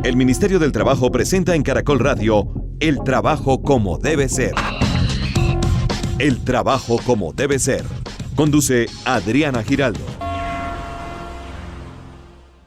El Ministerio del Trabajo presenta en Caracol Radio El Trabajo como debe ser. El Trabajo como debe ser. Conduce Adriana Giraldo.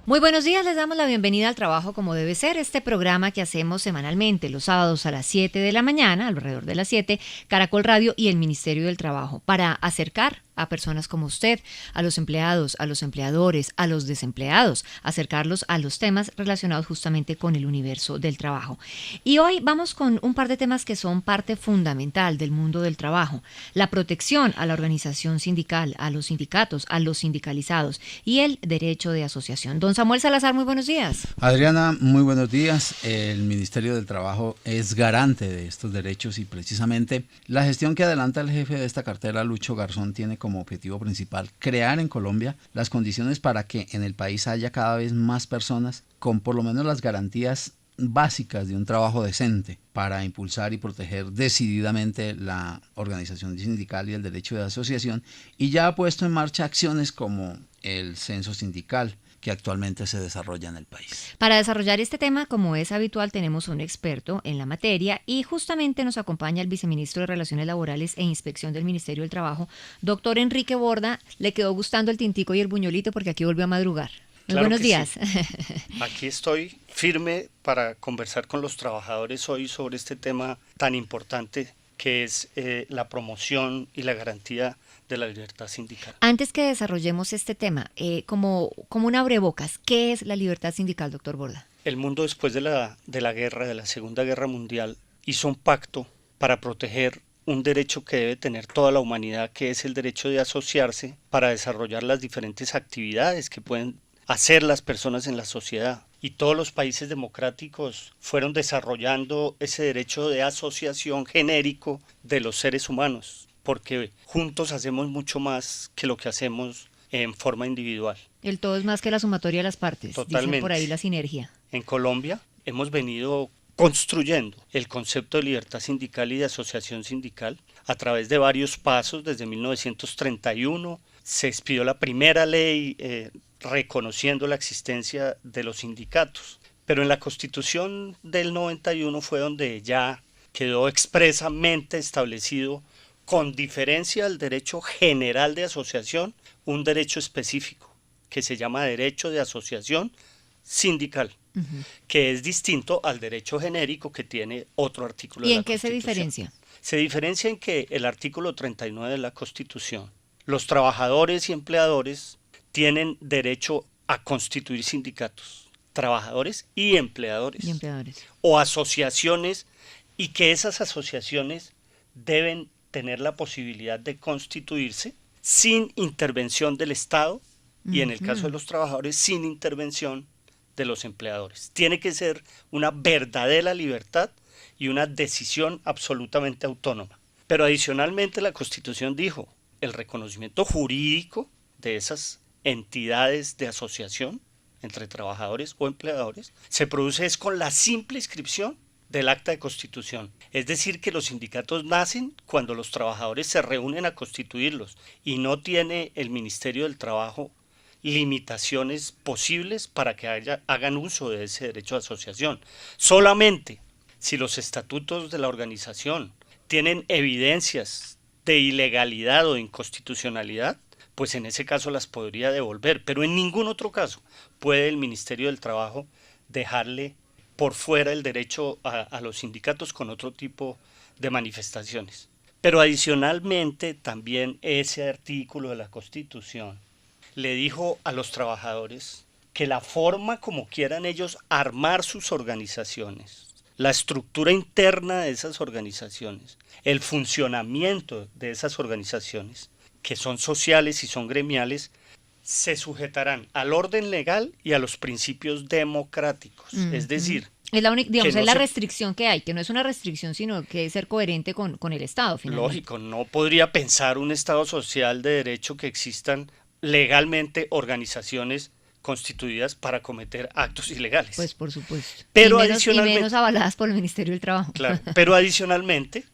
Muy buenos días, les damos la bienvenida al Trabajo como debe ser, este programa que hacemos semanalmente los sábados a las 7 de la mañana, alrededor de las 7, Caracol Radio y el Ministerio del Trabajo, para acercar a personas como usted, a los empleados, a los empleadores, a los desempleados, acercarlos a los temas relacionados justamente con el universo del trabajo. Y hoy vamos con un par de temas que son parte fundamental del mundo del trabajo: la protección a la organización sindical, a los sindicatos, a los sindicalizados y el derecho de asociación. Don Samuel Salazar, muy buenos días. Adriana, muy buenos días. El Ministerio del Trabajo es garante de estos derechos y precisamente la gestión que adelanta el jefe de esta cartera, Lucho Garzón, tiene como objetivo principal crear en Colombia las condiciones para que en el país haya cada vez más personas con por lo menos las garantías básicas de un trabajo decente para impulsar y proteger decididamente la organización sindical y el derecho de asociación, y ya ha puesto en marcha acciones como el censo sindical que actualmente se desarrolla en el país. Para desarrollar este tema, como es habitual, tenemos un experto en la materia y justamente nos acompaña el viceministro de Relaciones Laborales e Inspección del Ministerio del Trabajo, doctor Enrique Borda. Le quedó gustando el tintico y el buñuelito porque aquí volvió a madrugar. Muy claro, buenos días. Sí. Aquí estoy firme para conversar con los trabajadores hoy sobre este tema tan importante que es la promoción y la garantía de la libertad sindical. Antes que desarrollemos este tema, como un abrebocas, ¿qué es la libertad sindical, doctor Borda? El mundo después de la guerra, de la Segunda Guerra Mundial, hizo un pacto para proteger un derecho que debe tener toda la humanidad, que es el derecho de asociarse para desarrollar las diferentes actividades que pueden hacer las personas en la sociedad. Y todos los países democráticos fueron desarrollando ese derecho de asociación genérico de los seres humanos, porque juntos hacemos mucho más que lo que hacemos en forma individual. El todo es más que la sumatoria de las partes. Totalmente. Dicen por ahí la sinergia. En Colombia hemos venido construyendo el concepto de libertad sindical y de asociación sindical a través de varios pasos. Desde 1931 se expidió la primera ley reconociendo la existencia de los sindicatos, pero en la Constitución del 91 fue donde ya quedó expresamente establecido, con diferencia al derecho general de asociación, un derecho específico que se llama derecho de asociación sindical, que es distinto al derecho genérico que tiene otro artículo de la Constitución. ¿Y en qué se diferencia? Se diferencia en que el artículo 39 de la Constitución, los trabajadores y empleadores tienen derecho a constituir sindicatos, trabajadores y empleadores. O asociaciones, y que esas asociaciones deben tener la posibilidad de constituirse sin intervención del Estado y en el caso de los trabajadores sin intervención de los empleadores. Tiene que ser una verdadera libertad y una decisión absolutamente autónoma. Pero adicionalmente la Constitución dijo, el reconocimiento jurídico de esas entidades de asociación entre trabajadores o empleadores se produce es con la simple inscripción del acta de constitución. Es decir, que los sindicatos nacen cuando los trabajadores se reúnen a constituirlos y no tiene el Ministerio del Trabajo limitaciones posibles para que hagan uso de ese derecho de asociación. Solamente si los estatutos de la organización tienen evidencias de ilegalidad o de inconstitucionalidad, pues en ese caso las podría devolver, pero en ningún otro caso puede el Ministerio del Trabajo dejarle por fuera el derecho a los sindicatos con otro tipo de manifestaciones. Pero adicionalmente también ese artículo de la Constitución le dijo a los trabajadores que la forma como quieran ellos armar sus organizaciones, la estructura interna de esas organizaciones, el funcionamiento de esas organizaciones, que son sociales y son gremiales, se sujetarán al orden legal y a los principios democráticos. Es decir, es la única, digamos, es la restricción que hay, que no es una restricción, sino que es ser coherente con el Estado, finalmente. Lógico, no podría pensar un Estado social de derecho que existan legalmente organizaciones constituidas para cometer actos ilegales. Pues por supuesto. Pero y menos avaladas por el Ministerio del Trabajo. Claro, pero adicionalmente,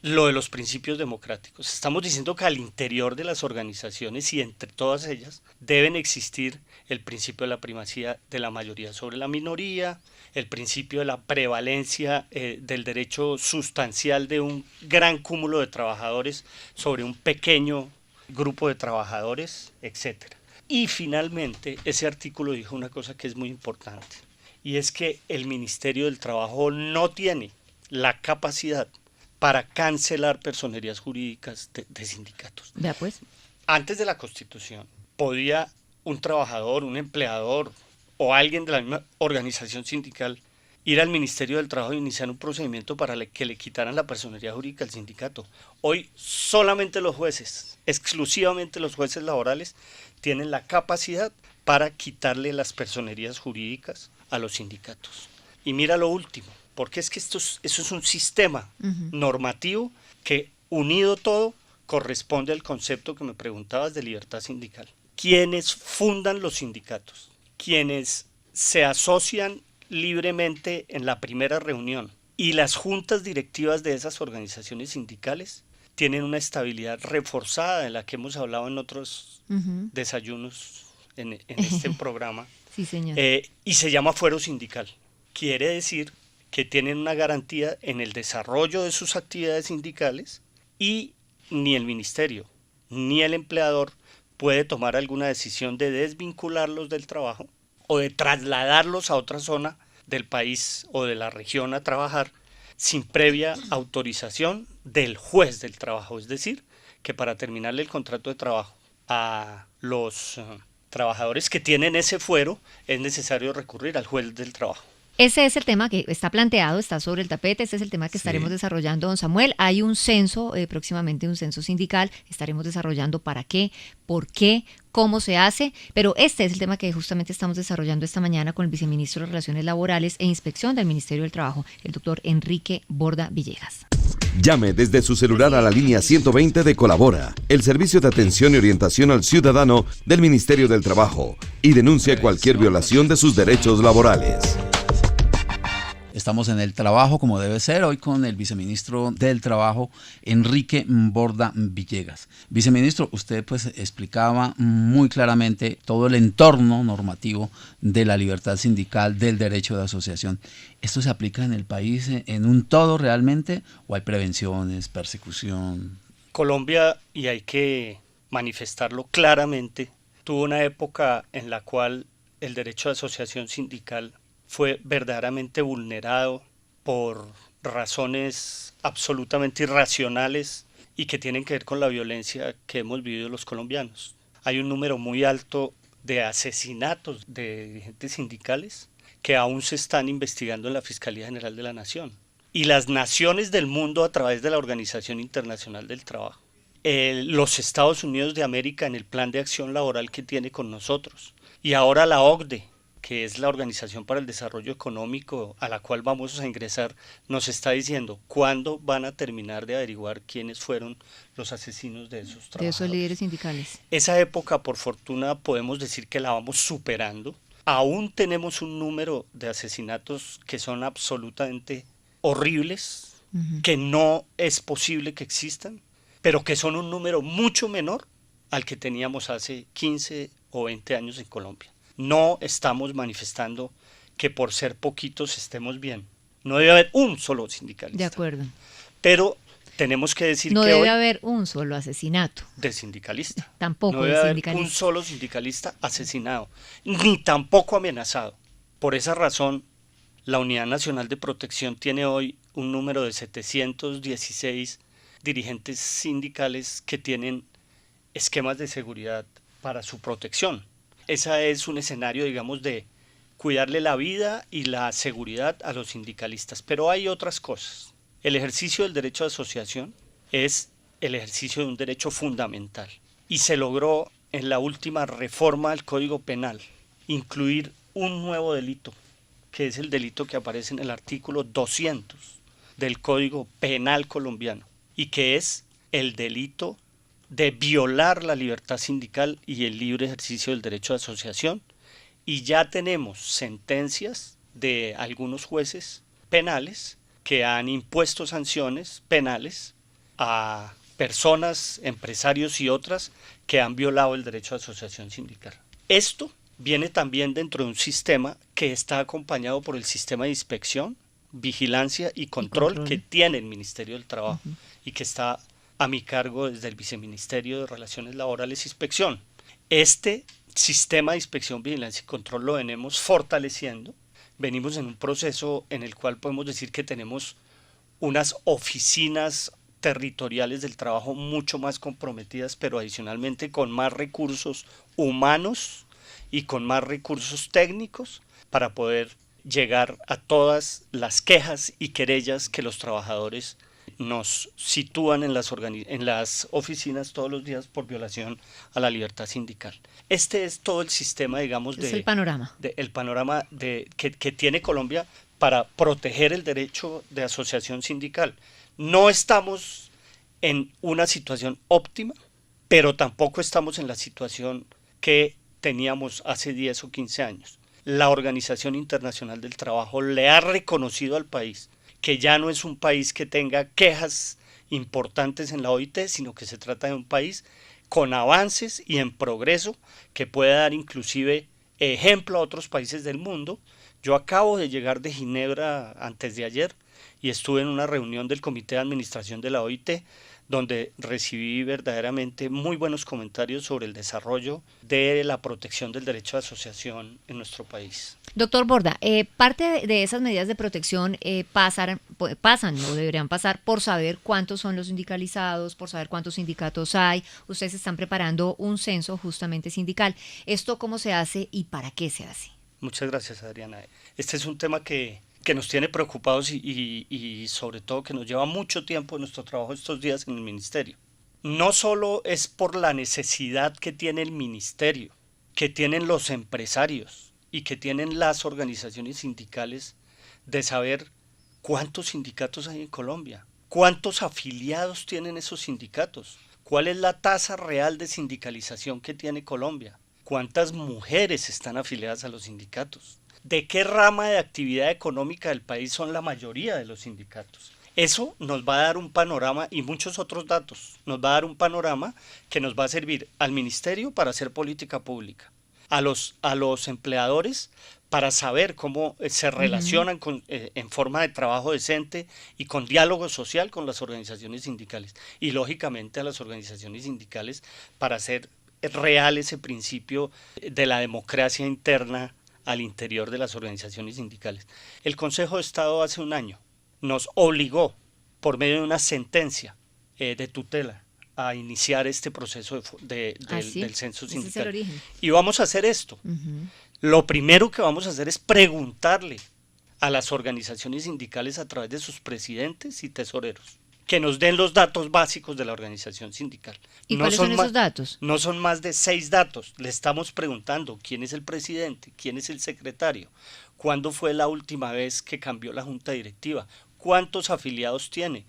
lo de los principios democráticos. Estamos diciendo que al interior de las organizaciones y entre todas ellas deben existir el principio de la primacía de la mayoría sobre la minoría, el principio de la prevalencia del derecho sustancial de un gran cúmulo de trabajadores sobre un pequeño grupo de trabajadores, etc. Y finalmente ese artículo dijo una cosa que es muy importante, y es que el Ministerio del Trabajo no tiene la capacidad para cancelar personerías jurídicas de sindicatos. Vea pues. Antes de la Constitución, podía un trabajador, un empleador o alguien de la misma organización sindical ir al Ministerio del Trabajo e iniciar un procedimiento para que le quitaran la personería jurídica al sindicato. Hoy solamente los jueces, exclusivamente los jueces laborales, tienen la capacidad para quitarle las personerías jurídicas a los sindicatos. Y mira lo último, porque es que eso es un sistema normativo que, unido todo, corresponde al concepto que me preguntabas de libertad sindical. Quienes fundan los sindicatos, quienes se asocian libremente en la primera reunión y las juntas directivas de esas organizaciones sindicales tienen una estabilidad reforzada de la que hemos hablado en otros desayunos en este programa. Sí, señor. Y se llama fuero sindical. Quiere decir que tienen una garantía en el desarrollo de sus actividades sindicales y ni el ministerio ni el empleador puede tomar alguna decisión de desvincularlos del trabajo o de trasladarlos a otra zona del país o de la región a trabajar sin previa autorización del juez del trabajo. Es decir, que para terminarle el contrato de trabajo a los trabajadores que tienen ese fuero es necesario recurrir al juez del trabajo. Ese es el tema que está planteado, está sobre el tapete, ese es el tema que estaremos desarrollando, don Samuel. Hay un censo, próximamente un censo sindical, estaremos desarrollando para qué, por qué, cómo se hace, pero este es el tema que justamente estamos desarrollando esta mañana con el viceministro de Relaciones Laborales e Inspección del Ministerio del Trabajo, el doctor Enrique Borda Villegas. Llame desde su celular a la línea 120 de Colabora, el servicio de atención y orientación al ciudadano del Ministerio del Trabajo, y denuncie cualquier violación de sus derechos laborales. Estamos en el trabajo como debe ser, hoy con el viceministro del Trabajo, Enrique Borda Villegas. Viceministro, usted pues explicaba muy claramente todo el entorno normativo de la libertad sindical, del derecho de asociación. ¿Esto se aplica en el país en un todo realmente o hay prevenciones, persecución? Colombia, y hay que manifestarlo claramente, tuvo una época en la cual el derecho de asociación sindical fue verdaderamente vulnerado por razones absolutamente irracionales y que tienen que ver con la violencia que hemos vivido los colombianos. Hay un número muy alto de asesinatos de dirigentes sindicales que aún se están investigando en la Fiscalía General de la Nación. Y las naciones del mundo, a través de la Organización Internacional del Trabajo, los Estados Unidos de América en el plan de acción laboral que tiene con nosotros, y ahora la OCDE, que es la Organización para el Desarrollo Económico a la cual vamos a ingresar, nos está diciendo cuándo van a terminar de averiguar quiénes fueron los asesinos de esos trabajadores. De esos líderes sindicales. Esa época, por fortuna, podemos decir que la vamos superando. Aún tenemos un número de asesinatos que son absolutamente horribles, que no es posible que existan, pero que son un número mucho menor al que teníamos hace 15 o 20 años en Colombia. No estamos manifestando que por ser poquitos estemos bien. No debe haber un solo sindicalista. De acuerdo. Pero tenemos que decir no que debe hoy haber un solo asesinato. De sindicalista. Tampoco no debe de haber sindicalista. un solo sindicalista asesinado, ni tampoco amenazado. Por esa razón, la Unidad Nacional de Protección tiene hoy un número de 716 dirigentes sindicales que tienen esquemas de seguridad para su protección. Ese es un escenario, digamos, de cuidarle la vida y la seguridad a los sindicalistas. Pero hay otras cosas. El ejercicio del derecho de asociación es el ejercicio de un derecho fundamental. Y se logró en la última reforma del Código Penal incluir un nuevo delito, que es el delito que aparece en el artículo 200 del Código Penal colombiano, y que es el delito de violar la libertad sindical y el libre ejercicio del derecho de asociación, y ya tenemos sentencias de algunos jueces penales que han impuesto sanciones penales a personas, empresarios y otras que han violado el derecho a asociación sindical. Esto viene también dentro de un sistema que está acompañado por el sistema de inspección, vigilancia y control que tiene el Ministerio del Trabajo y que está a mi cargo desde el Viceministerio de Relaciones Laborales e Inspección. Este sistema de inspección, vigilancia y control lo venimos fortaleciendo. Venimos en un proceso en el cual podemos decir que tenemos unas oficinas territoriales del trabajo mucho más comprometidas, pero adicionalmente con más recursos humanos y con más recursos técnicos para poder llegar a todas las quejas y querellas que los trabajadores nos sitúan en las oficinas todos los días por violación a la libertad sindical. Este es todo el sistema, digamos, es el panorama. el panorama que tiene Colombia para proteger el derecho de asociación sindical. No estamos en una situación óptima, pero tampoco estamos en la situación que teníamos hace 10 o 15 años. La Organización Internacional del Trabajo le ha reconocido al país que ya no es un país que tenga quejas importantes en la OIT, sino que se trata de un país con avances y en progreso que puede dar inclusive ejemplo a otros países del mundo. Yo acabo de llegar de Ginebra antes de ayer y estuve en una reunión del Comité de Administración de la OIT donde recibí verdaderamente muy buenos comentarios sobre el desarrollo de la protección del derecho de asociación en nuestro país. Doctor Borda, parte de esas medidas de protección pasan o deberían pasar por saber cuántos son los sindicalizados, por saber cuántos sindicatos hay. Ustedes están preparando un censo justamente sindical. ¿Esto cómo se hace y para qué se hace? Muchas gracias, Adriana. Este es un tema que nos tiene preocupados y sobre todo que nos lleva mucho tiempo en nuestro trabajo estos días en el Ministerio. No solo es por la necesidad que tiene el Ministerio, que tienen los empresarios y que tienen las organizaciones sindicales de saber cuántos sindicatos hay en Colombia, cuántos afiliados tienen esos sindicatos, cuál es la tasa real de sindicalización que tiene Colombia, cuántas mujeres están afiliadas a los sindicatos, de qué rama de actividad económica del país son la mayoría de los sindicatos. Eso nos va a dar un panorama y muchos otros datos. Nos va a dar un panorama que nos va a servir al Ministerio para hacer política pública, a los empleadores para saber cómo se relacionan en forma de trabajo decente y con diálogo social con las organizaciones sindicales y lógicamente a las organizaciones sindicales para hacer real ese principio de la democracia interna al interior de las organizaciones sindicales. El Consejo de Estado hace un año nos obligó por medio de una sentencia de tutela a iniciar este proceso del censo sindical. Ese es el origen. Y vamos a hacer esto. Lo primero que vamos a hacer es preguntarle a las organizaciones sindicales a través de sus presidentes y tesoreros que nos den los datos básicos de la organización sindical. ¿Y cuáles son esos datos? No son más de 6 datos. Le estamos preguntando quién es el presidente, quién es el secretario, cuándo fue la última vez que cambió la junta directiva, cuántos afiliados tiene,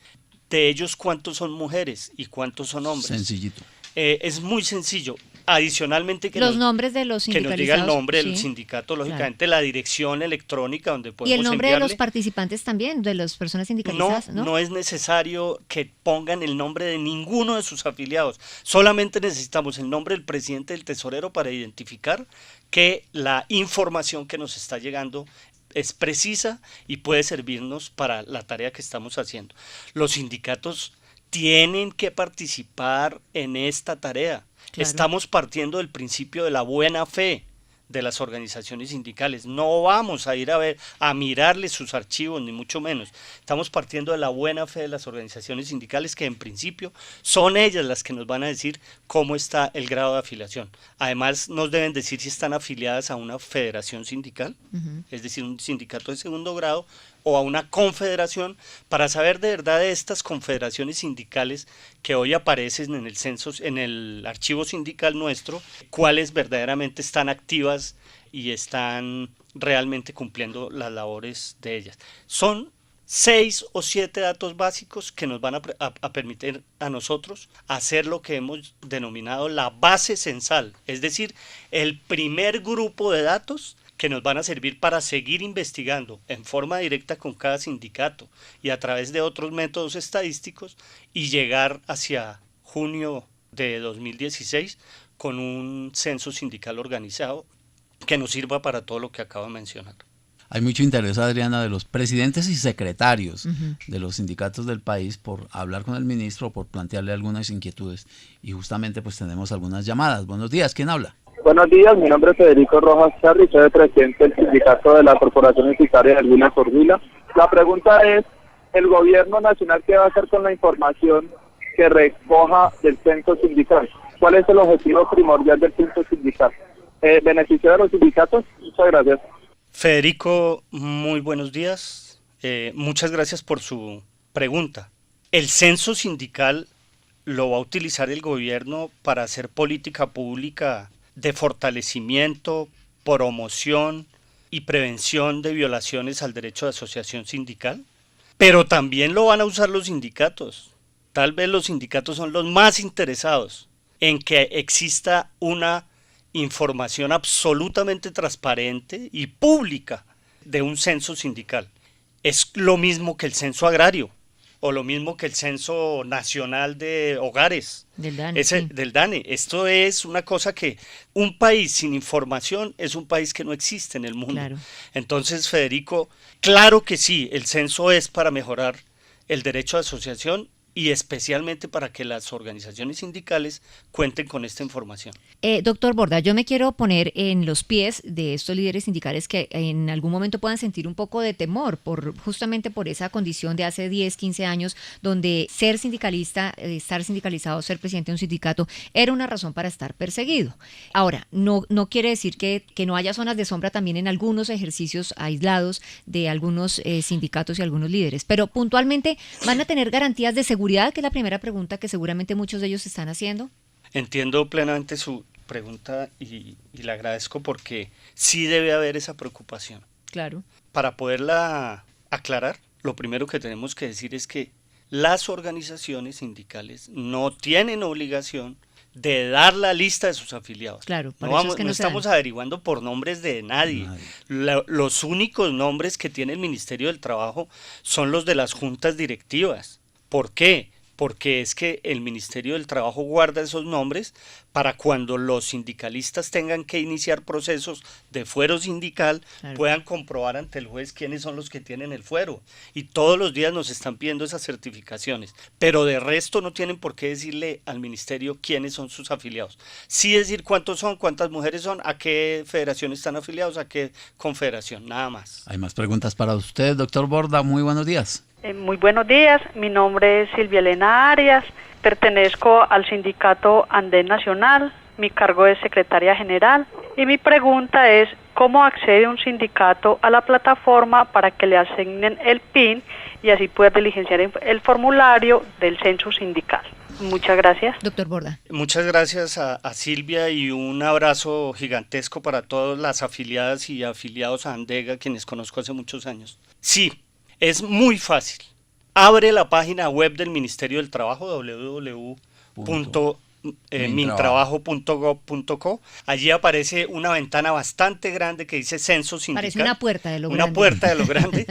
de ellos cuántos son mujeres y cuántos son hombres. Sencillito. Es muy sencillo. Adicionalmente nombres de los sindicalizados, que nos diga el nombre del sindicato, lógicamente claro. La dirección electrónica donde podemos enviarle. ¿Y el nombre de los participantes también, de las personas sindicalizadas? No es necesario que pongan el nombre de ninguno de sus afiliados. Solamente necesitamos el nombre del presidente del tesorero para identificar que la información que nos está llegando es precisa y puede servirnos para la tarea que estamos haciendo. Los sindicatos tienen que participar en esta tarea. Claro. Estamos partiendo del principio de la buena fe de las organizaciones sindicales. No vamos a ir a mirarles sus archivos, ni mucho menos. Estamos partiendo de la buena fe de las organizaciones sindicales, que en principio son ellas las que nos van a decir cómo está el grado de afiliación. Además, nos deben decir si están afiliadas a una federación sindical, es decir, un sindicato de segundo grado, o a una confederación, para saber de verdad de estas confederaciones sindicales que hoy aparecen en el censo, en el archivo sindical nuestro, cuáles verdaderamente están activas y están realmente cumpliendo las labores de ellas. Son 6 o 7 datos básicos que nos van a permitir a nosotros hacer lo que hemos denominado la base censal, es decir, el primer grupo de datos que nos van a servir para seguir investigando en forma directa con cada sindicato y a través de otros métodos estadísticos y llegar hacia junio de 2016 con un censo sindical organizado que nos sirva para todo lo que acabo de mencionar. Hay mucho interés, Adriana, de los presidentes y secretarios de los sindicatos del país por hablar con el ministro, por plantearle algunas inquietudes. Y justamente pues tenemos algunas llamadas. Buenos días, ¿quién habla? Buenos días, mi nombre es Federico Rojas Charri, soy el presidente del sindicato de la Corporación Unitaria de Alguna Corvila. La pregunta es, ¿el gobierno nacional qué va a hacer con la información que recoja del censo sindical? ¿Cuál es el objetivo primordial del censo sindical? ¿Beneficio de los sindicatos? Muchas gracias. Federico, muy buenos días. Muchas gracias por su pregunta. El censo sindical lo va a utilizar el gobierno para hacer política pública de fortalecimiento, promoción y prevención de violaciones al derecho de asociación sindical, pero también lo van a usar los sindicatos. Tal vez los sindicatos son los más interesados en que exista una información absolutamente transparente y pública de un censo sindical. Es lo mismo que el censo agrario o lo mismo que el censo nacional de hogares Del DANE, sí. del DANE. Esto es una cosa que un país sin información es un país que no existe en el mundo. Claro. Entonces, Federico, claro que sí, el censo es para mejorar el derecho de asociación y especialmente para que las organizaciones sindicales cuenten con esta información. Doctor Borda, yo me quiero poner en los pies de estos líderes sindicales que en algún momento puedan sentir un poco de temor justamente por esa condición de hace 10, 15 años, donde ser sindicalista, estar sindicalizado, ser presidente de un sindicato, era una razón para estar perseguido. Ahora, no quiere decir que no haya zonas de sombra también en algunos ejercicios aislados de algunos sindicatos y algunos líderes, pero puntualmente van a tener garantías de seguridad, que es la primera pregunta que seguramente muchos de ellos están haciendo. Entiendo plenamente su pregunta y le agradezco porque sí debe haber esa preocupación. Claro. Para poderla aclarar, lo primero que tenemos que decir es que las organizaciones sindicales no tienen obligación de dar la lista de sus afiliados. Claro, No estamos averiguando por nombres de nadie. Los únicos nombres que tiene el Ministerio del Trabajo son los de las juntas directivas. ¿Por qué? Porque es que el Ministerio del Trabajo guarda esos nombres para cuando los sindicalistas tengan que iniciar procesos de fuero sindical, claro, puedan comprobar ante el juez quiénes son los que tienen el fuero. Y todos los días nos están pidiendo esas certificaciones, pero de resto no tienen por qué decirle al Ministerio quiénes son sus afiliados. Sí decir cuántos son, cuántas mujeres son, a qué federación están afiliados, a qué confederación, nada más. Hay más preguntas para usted, doctor Borda. Muy buenos días. Muy buenos días, mi nombre es Silvia Elena Arias, pertenezco al sindicato Andén Nacional, mi cargo es secretaria general y mi pregunta es ¿cómo accede un sindicato a la plataforma para que le asignen el PIN y así poder diligenciar el formulario del censo sindical? Muchas gracias. Doctor Borda. Muchas gracias a Silvia y un abrazo gigantesco para todas las afiliadas y afiliados a Andega, quienes conozco hace muchos años. Sí. Es muy fácil. Abre la página web del Ministerio del Trabajo, www.mintrabajo.gov.co. Allí aparece una ventana bastante grande que dice Censo Sindical. Parece una puerta de lo grande. Una puerta de lo grande.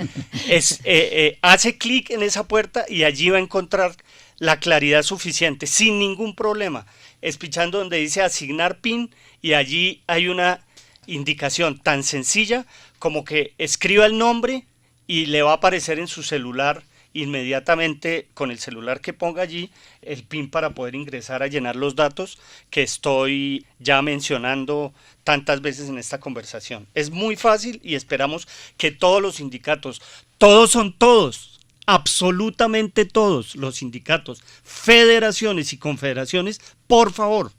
Hace clic en esa puerta y allí va a encontrar la claridad suficiente, sin ningún problema. Espichando donde dice asignar PIN y allí hay una indicación tan sencilla como que escriba el nombre y le va a aparecer en su celular inmediatamente con el celular que ponga allí el PIN para poder ingresar a llenar los datos que estoy ya mencionando tantas veces en esta conversación. Es muy fácil y esperamos que todos los sindicatos, todos, absolutamente todos los sindicatos, federaciones y confederaciones, por favor,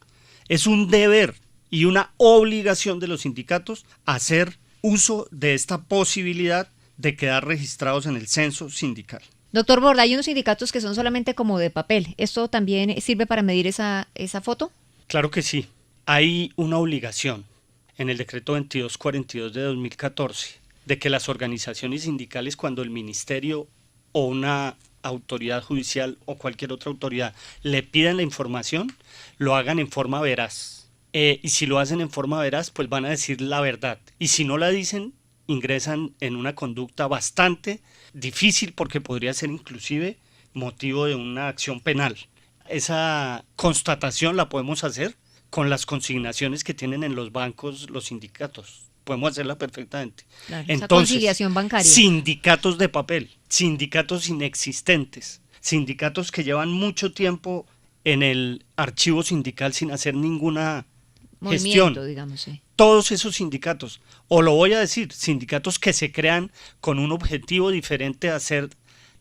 es un deber y una obligación de los sindicatos hacer uso de esta posibilidad de quedar registrados en el censo sindical. Doctor Borda, hay unos sindicatos que son solamente como de papel. ¿Esto también sirve para medir esa foto? Claro que sí. Hay una obligación en el decreto 2242 de 2014 de que las organizaciones sindicales, cuando el ministerio o una autoridad judicial o cualquier otra autoridad le pidan la información, lo hagan en forma veraz, y si lo hacen en forma veraz, pues van a decir la verdad. Y si no la dicen, ingresan en una conducta bastante difícil porque podría ser inclusive motivo de una acción penal. Esa constatación la podemos hacer con las consignaciones que tienen en los bancos los sindicatos. Podemos hacerla perfectamente. Claro, Entonces, esa conciliación bancaria. sindicatos de papel, sindicatos inexistentes, sindicatos que llevan mucho tiempo en el archivo sindical sin hacer ninguna gestión. Movimiento, digamos, sí. Todos esos sindicatos, o lo voy a decir, sindicatos que se crean con un objetivo diferente a hacer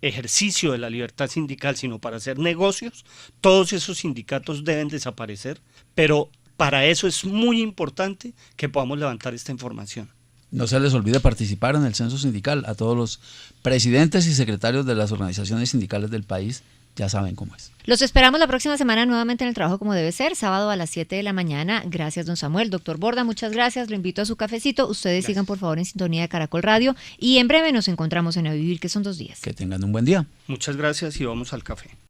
ejercicio de la libertad sindical, sino para hacer negocios, todos esos sindicatos deben desaparecer, pero para eso es muy importante que podamos levantar esta información. No se les olvide participar en el censo sindical. A todos los presidentes y secretarios de las organizaciones sindicales del país, ya saben cómo es. Los esperamos la próxima semana nuevamente en el trabajo como debe ser, sábado a las 7 de la mañana. Gracias, don Samuel. Doctor Borda, muchas gracias. Lo invito a su cafecito. Ustedes sigan, por favor, en sintonía de Caracol Radio y en breve nos encontramos en A Vivir, que son 2 días. Que tengan un buen día. Muchas gracias y vamos al café.